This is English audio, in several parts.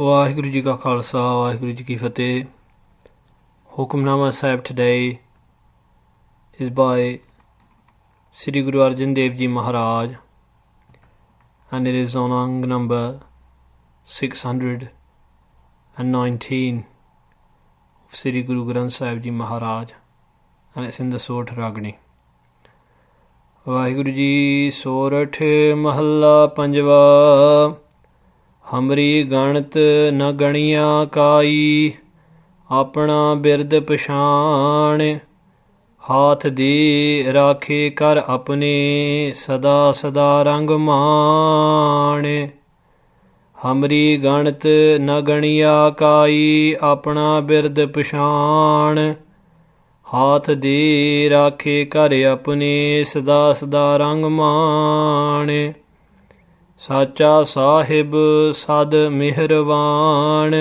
ਵਾਹਿਗੁਰੂ ਜੀ ਕਾ ਖਾਲਸਾ ਵਾਹਿਗੁਰੂ ਜੀ ਕੀ ਫਤਿਹ. Hukamnama Sahib today is by Sri Guru Arjan Dev Ji Maharaj, and it is on Ang number 619 of Sri Guru Granth Sahib Ji Maharaj, and it's in the Sorat'h Ragini. Waheguru ji. ਸੋਰਠ ਮਹੱਲਾ ਪੰਜਵਾ. ਹਮਰੀ ਗਣਤ ਨ ਗਣੀਆਂ ਕਾਈ, ਆਪਣਾ ਬਿਰਦ ਪਛਾਣ, ਹਾਥ ਦੇ ਰਾਖੇ ਕਰ ਆਪਣੇ, ਸਦਾ ਸਦਾ ਰੰਗ ਮਾਣ. ਹਮਰੀ ਗਣਤ ਨ ਗਣੀਆਂ ਕਾਈ, ਆਪਣਾ ਬਿਰਦ ਪਛਾਣ, ਹਾਥ ਦੇ ਰਾਖੇ ਕਰ ਆਪਣੇ, ਸਦਾ ਸਦਾ ਰੰਗ ਮਾਣ. ਸਾਚਾ ਸਾਹਿਬ ਸਦ ਮਿਹਰਵਾਨ,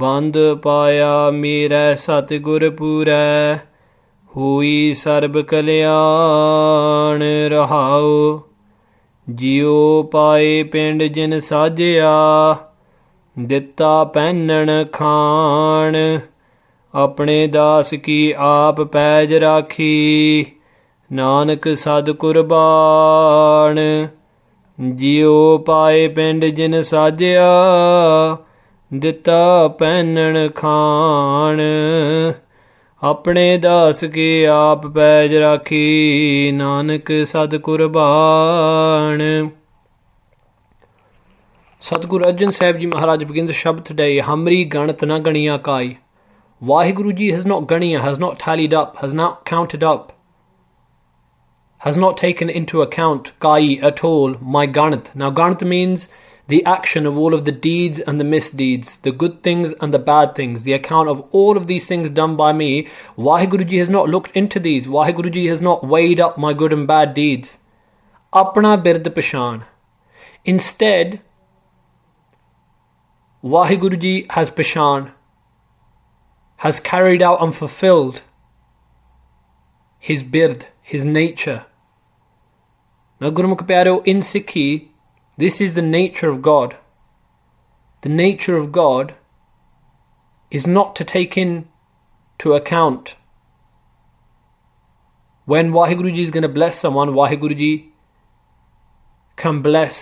ਬੰਦ ਪਾਇਆ ਮੇਰਾ ਸਤਿਗੁਰ ਪੂਰੈ, ਹੋਈ ਸਰਬ ਕਲਿਆਣ. ਰਹਾਉ ਜਿਉ ਪਾਏ ਪਿੰਡ ਜਿਨ ਸਾਜਿਆ, ਦਿੱਤਾ ਪਹਿਨਣ ਖਾਣ, ਆਪਣੇ ਦਾਸ ਕੀ ਆਪ ਪੈਜ ਰਾਖੀ, ਨਾਨਕ ਸਦ ਕੁਰਬਾਨ. ਜਿਉ ਪਾਏ ਪਿੰਡ ਜਿਨ ਸਾਜਿਆ, ਦਿੱਤਾ ਪਹਿਨਣ ਖਾਣ, ਆਪਣੇ ਦਾਸ ਕੀ ਆਪ ਪੈਜ ਰਾਖੀ, ਨਾਨਕ ਸਦ ਕੁਰਬਾਨ. Sadguru Arjan Sahib Ji Maharaj begins the Shabd today. Hamri ganat na ganiya kai. Vaheguru Ji has not ganiya, has not tallied up, has not counted up, has not taken into account kai at all, my ganat. Now ganat means the action of all of the deeds and the misdeeds, the good things and the bad things, the account of all of these things done by me. Vaheguru Ji has not looked into these. Vaheguru Ji has not weighed up my good and bad deeds. Apna bird pashan. Instead, Vaheguru Ji has pashan, has carried out and fulfilled his bird, his nature. Now Gurumukh Pyaro, in Sikhi, this is the nature of God. The nature of God is not to take into account when Vaheguru Ji is going to bless someone. Vaheguru Ji can bless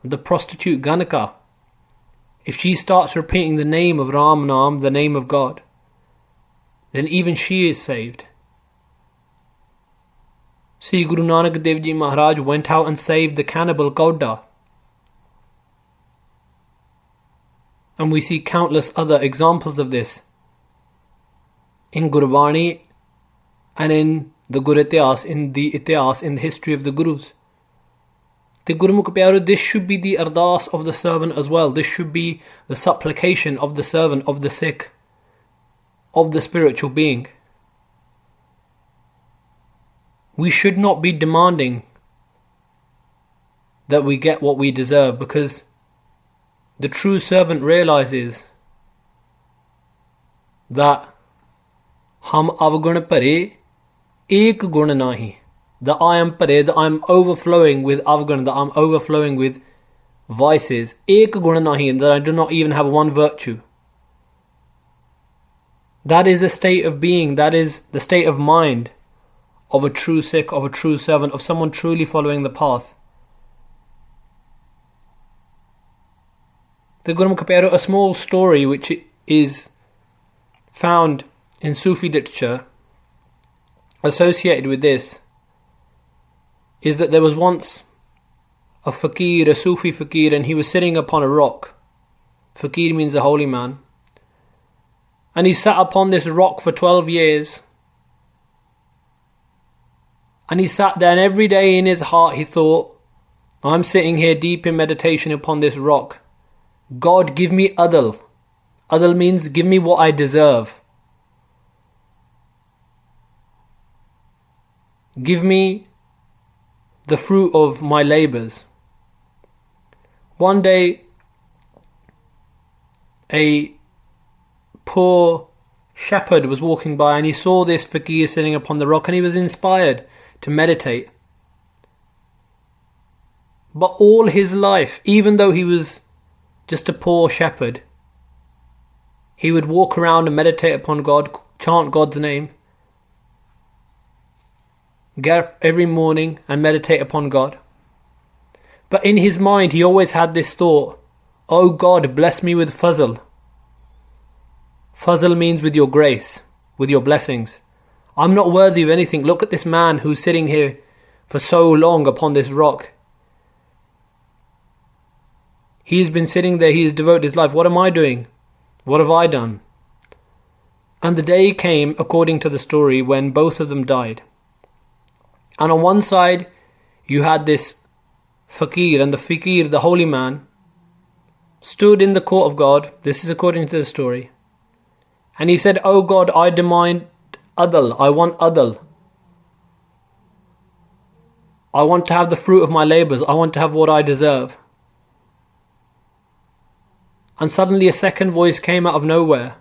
the prostitute Ganaka if she starts repeating the name of Ram Nam, the name of God, then even she is saved. Sri Guru Nanak Dev Ji Maharaj went out and saved the cannibal Gauda. And we see countless other examples of this in Gurbani and in the Gur Itihas, in the Itihas, in the history of the Gurus. The Gurumukh Pyaro, this should be the ardas of the servant as well. This should be the supplication of the servant, of the Sikh, of the spiritual being. We should not be demanding that we get what we deserve, because the true servant realizes that Ham avgun pare ek gun nahi, that I am pare, that I am overflowing with avgun, that I am overflowing with vices, ek gun nahi, and that I do not even have one virtue. That is a state of being, that is the state of mind of a true Sikh, of a true servant, of someone truly following the path. The Gurumukh Pyaro, a small story which is found in Sufi literature associated with this, is that there was once a fakir, a Sufi fakir, and he was sitting upon a rock. Fakir means a holy man. And he sat upon this rock for 12 years. And he sat there, and every day in his heart he thought, I'm sitting here deep in meditation upon this rock. God, give me adal. Adal means give me what I deserve. Give me the fruit of my labours. One day, a poor shepherd was walking by, and he saw this fakir sitting upon the rock, and he was inspired to meditate. But all his life, even though he was just a poor shepherd. He would walk around and meditate upon God, chant God's name, get up every morning and meditate upon God. But in his mind, he always had this thought, "Oh God, bless me with fazl." Fazl means with your grace, with your blessings. I'm not worthy of anything. Look at this man who's sitting here for so long upon this rock. He has been sitting there, he has devoted his life. What am I doing? What have I done? And the day came, according to the story, when both of them died. And on one side, you had this fakir, and the fakir, the holy man, stood in the court of God. This is according to the story. And he said, "Oh God, I demand adl. I want adl. I want to have the fruit of my labours. I want to have what I deserve." And suddenly a second voice came out of nowhere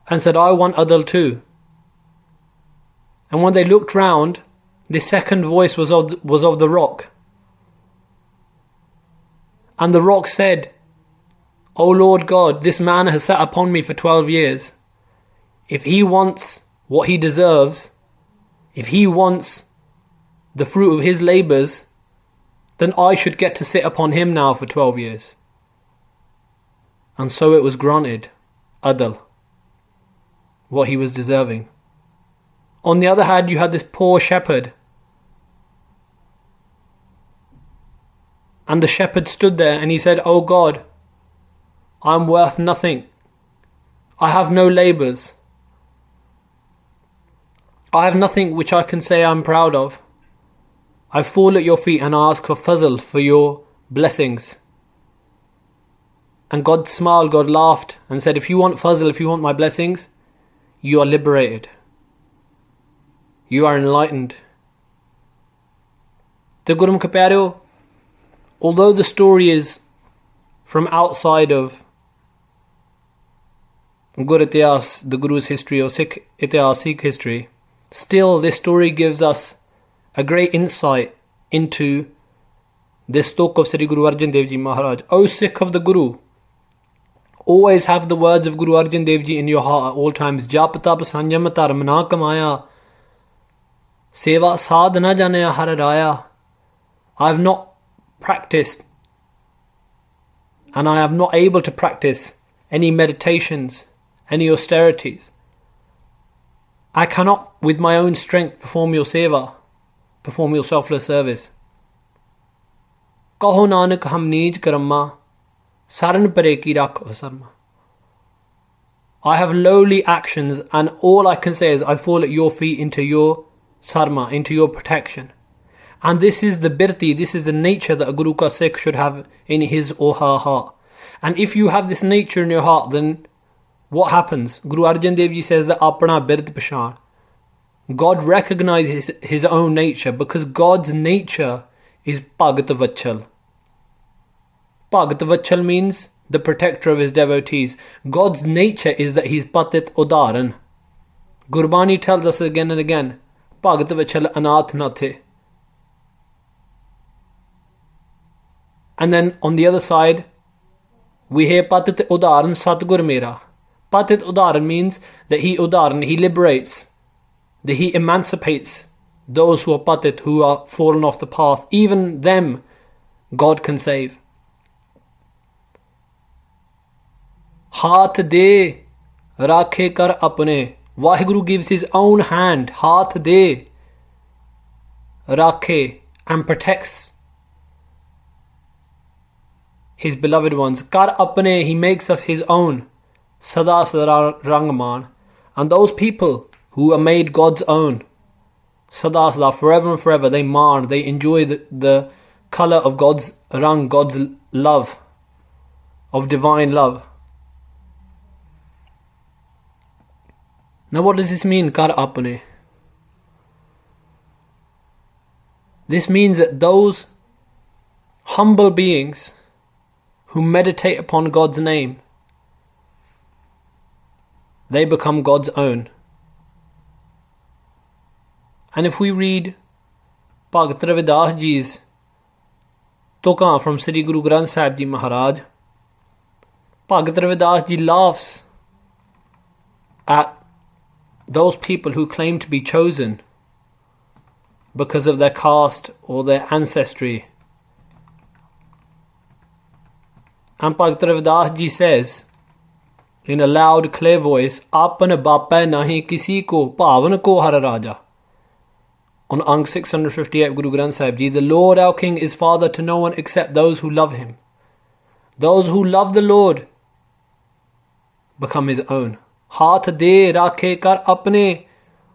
and said, "I want adl too." And when they looked round, this second voice was of the rock. And the rock said, "O Lord God, this man has sat upon me for 12 years. If he wants what he deserves, if he wants the fruit of his labours, then I should get to sit upon him now for 12 years. And so it was granted, adl, what he was deserving. On the other hand, you had this poor shepherd. And the shepherd stood there and he said, "Oh God, I'm worth nothing. I have no labours. I have nothing which I can say I'm proud of. I fall at your feet and ask for fazl, for your blessings." And God smiled, God laughed and said, "If you want fazl, if you want my blessings, you are liberated. You are enlightened." The Guru Ke Pyareo, although the story is from outside of Gur Itihas, the Guru's history, or Sikh Itihas, Sikh history, still this story gives us a great insight into this talk of Sri Guru Arjan Dev Ji Maharaj. O Sikh of the Guru, always have the words of Guru Arjan Dev Ji in your heart at all times. Jap tap sanjam dharm na kamaya, seva sadh na janaya har raya. I have not practiced, and I am not able to practice any meditations, any austerities. I cannot with my own strength perform your seva, perform your selfless service. Kaho Nanak hum neej karamma, saran pare ki rakho sarma. I have lowly actions, and all I can say is I fall at your feet into your sarma, into your protection. And this is the birti, this is the nature that a Guru ka Sikh should have in his or her heart. And if you have this nature in your heart, then what happens? Guru Arjan Dev Ji says that apna birt pashan. God recognizes his own nature, because God's nature is Bhagat Vachal. Bhagat Vachal means the protector of his devotees. God's nature is that he's Patit Udaran. Gurbani tells us again and again, Bhagat Vachal Anath Nathe. And then on the other side, we hear Patit Udaran Satgur Mera. Patit Udaran means that he liberates, that he emancipates those who are patit, who are fallen off the path. Even them God can save. Haath de rakhe kar apne. Vaheguru gives his own hand, haath de rakhe, and protects his beloved ones. Kar apne, he makes us his own. Sada sada rangman. And those people who are made God's own, sada sada, forever and forever, they marn, they enjoy the colour of God's rang, God's love, of divine love. Now what does this mean, kar apne? This means that those humble beings who meditate upon God's name, they become God's own. And if we read Bhagat Ravidas Ji's Tukan from Sri Guru Granth Sahib Ji Maharaj. Bhagat Ravidas Ji laughs at those people who claim to be chosen because of their caste or their ancestry. And Bhagat Ravidas Ji says in a loud, clear voice, Apan Bappa Nahi Kisi Ko Pavan Ko Har Raja. On Ang 658 Guru Granth Sahib Ji, the Lord our King is father to no one except those who love him. Those who love the Lord become his own. Haath de rakhe kar apne.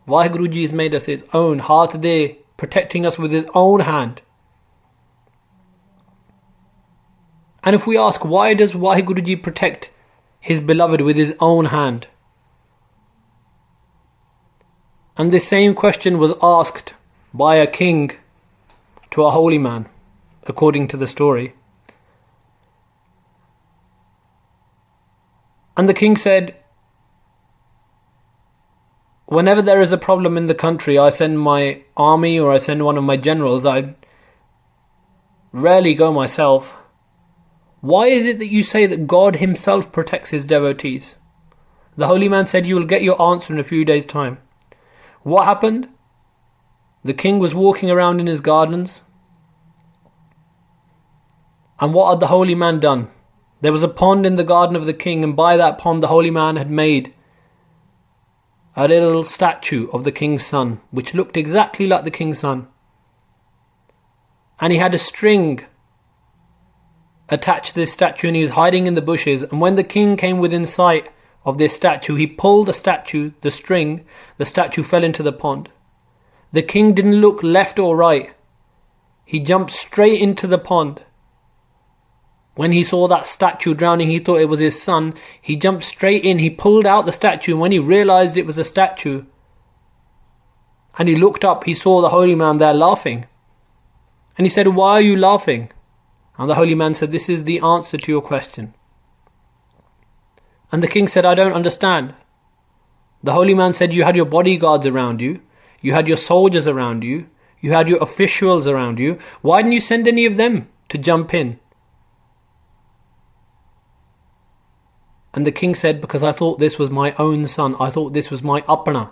Vaheguru Ji has made us his own. Haath de, protecting us with his own hand. And if we ask, why does Vaheguru Ji protect his beloved with his own hand? And this same question was asked by a king to a holy man, according to the story. And the king said, whenever there is a problem in the country, I send my army or I send one of my generals. I rarely go myself. Why is it that you say that God himself protects his devotees? The holy man said, you will get your answer in a few days' time. What happened? The king was walking around in his gardens. And what had the holy man done? There was a pond in the garden of the king, and by that pond the holy man had made a little statue of the king's son, which looked exactly like the king's son. And he had a string attached to this statue, and he was hiding in the bushes. And when the king came within sight of this statue, he pulled the statue, the string, the statue fell into the pond. The king didn't look left or right. He jumped straight into the pond. When he saw that statue drowning, he thought it was his son. He jumped straight in, he pulled out the statue, and when he realized it was a statue, and he looked up, he saw the holy man there laughing. And he said, why are you laughing? And the holy man said, this is the answer to your question. And the king said, I don't understand. The holy man said, you had your bodyguards around you, you had your soldiers around you, you had your officials around you. Why didn't you send any of them to jump in? And the king said, because I thought this was my own son. I thought this was my apana.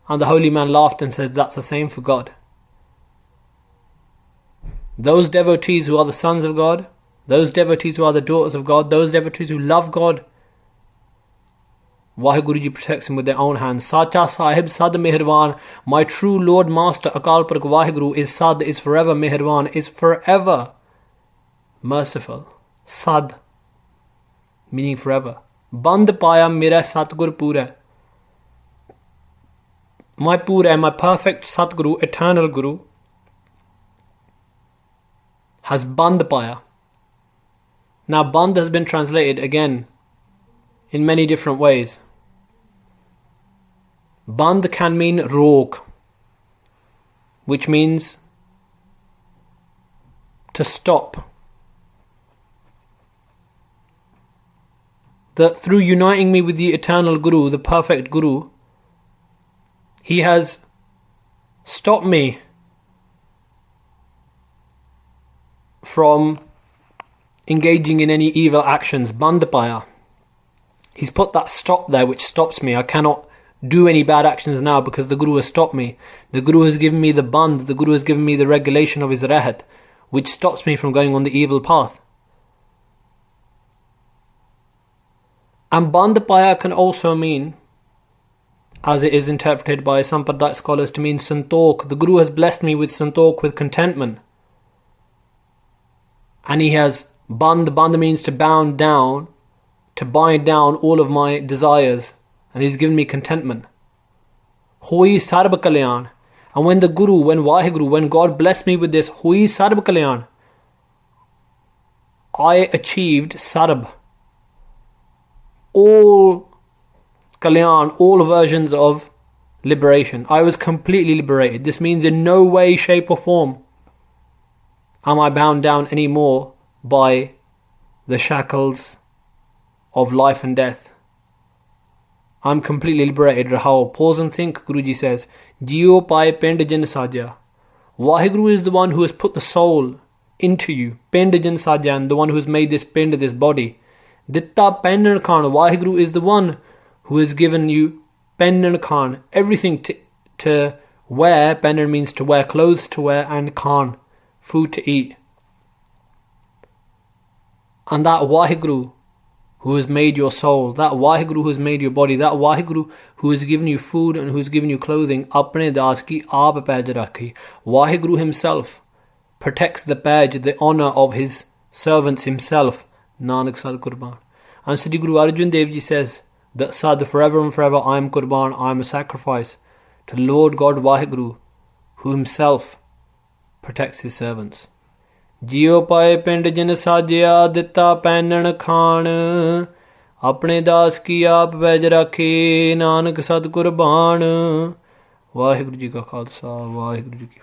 And the holy man laughed and said, that's the same for God. Those devotees who are the sons of God, those devotees who are the daughters of God, those devotees who love God, Vaheguru Ji protects them with their own hands. Sacha Sahib Sad Meherwan, my true Lord Master Akal Purkh Vaheguru is Sad, is forever Meherwan, is forever merciful. Sad, meaning forever. Band paya mera Satgur Pura. My Pura, my perfect Satguru, eternal Guru, has band paya. Now band has been translated again in many different ways. Band can mean rog, which means to stop. That through uniting me with the eternal Guru, the perfect Guru, he has stopped me from engaging in any evil actions. Bandapaya. He's put that stop there which stops me. I cannot do any bad actions now because the Guru has stopped me. The Guru has given me the band, the Guru has given me the regulation of his rahat, which stops me from going on the evil path. And bandapaya can also mean, as it is interpreted by Sampradaya scholars, to mean santok. The Guru has blessed me with santok, with contentment. And he has band means to bound down, to bind down all of my desires. And he's given me contentment. Hui sarb kalyan. And when the Guru, when Vaheguru, when God blessed me with this, hui sarb kalyan, I achieved sarb. All kalyan, all versions of liberation. I was completely liberated. This means in no way, shape or form am I bound down anymore by the shackles of life and death. I'm completely liberated. Rahao. Pause and think, Guruji says. Jio pai pind jin sajya. Vaheguru is the one who has put the soul into you. Pind jin sajan, the one who has made this pind, this body. Ditta pennan khan, Waheguru is the one who has given you pennan khan, everything to wear. Pennan means to wear, clothes to wear, and khan, food to eat. And that Waheguru who has made your soul, that Waheguru who has made your body, that Waheguru who has given you food and who has given you clothing, apne das ki aap paj rakhi. Waheguru himself protects the paj, the honour of his servants himself. Nanak Sad Qurban. And Sri Guru Arjan Dev Ji says that Sad, forever and forever I am Qurban, I am a sacrifice to Lord God Waheguru, who himself protects his servants. Jio pae pind jin sajya, ditta pennan khan, apne das ki aap paj rakhe. Nanak Sad Qurban. Waheguru Ji ka Khalsa, Waheguru Ji ki